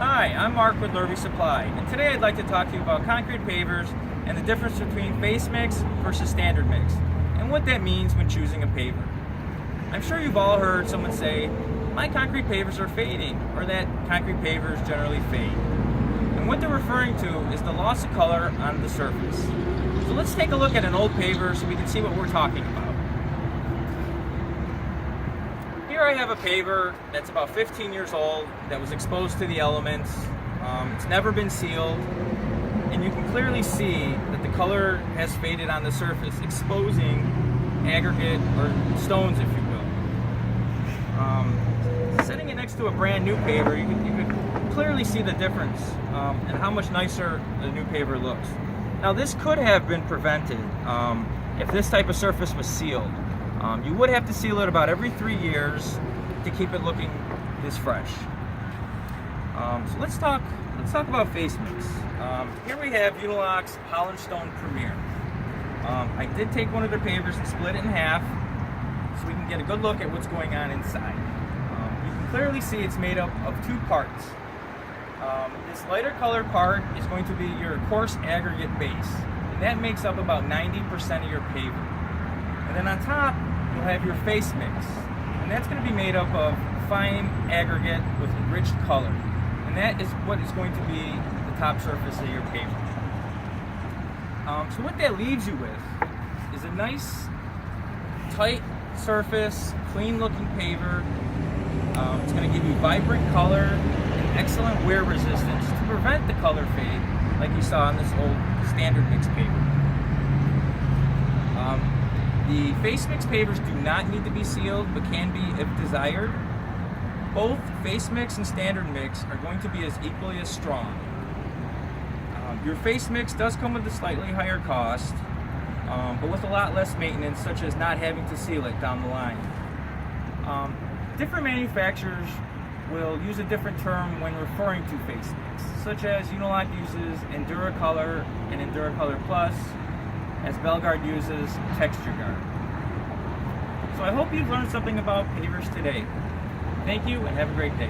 Hi, I'm Mark with Lurvey Supply, and today I'd like to talk to you about concrete pavers and the difference between face mix versus standard mix, and what that means when choosing a paver. I'm sure you've all heard someone say, my concrete pavers are fading, or that concrete pavers generally fade. And what they're referring to is the loss of color on the surface. So let's take a look at an old paver so we can see what we're talking about. Here I have a paver that's about 15 years old that was exposed to the elements. It's never been sealed, and you can clearly see that the color has faded on the surface, exposing aggregate or stones, if you will. Sitting it next to a brand new paver, you could clearly see the difference and how much nicer the new paver looks. Now this could have been prevented if this type of surface was sealed. You would have to seal it about every 3 years to keep it looking this fresh. So let's talk about face mix. Here we have Unilock's Holland Stone Premier. I did take one of their pavers and split it in half so we can get a good look at what's going on inside. You can clearly see it's made up of two parts. This lighter colored part is going to be your coarse aggregate base, and that makes up about 90% of your paver. And then on top, you'll have your face mix, and that's going to be made up of fine aggregate with enriched color, and that is what is going to be the top surface of your paver. So what that leaves you with is a nice, tight surface, clean looking paver. It's going to give you vibrant color and excellent wear resistance to prevent the color fade like you saw on this old standard mix paver. The face mix pavers do not need to be sealed, but can be if desired. Both face mix and standard mix are going to be as equally as strong. Your face mix does come with a slightly higher cost, but with a lot less maintenance, such as not having to seal it down the line. Different manufacturers will use a different term when referring to face mix, such as Unilock uses Enduracolor and Enduracolor Plus, as Belgard uses Texture Guard. So I hope you've learned something about pavers today. Thank you and have a great day.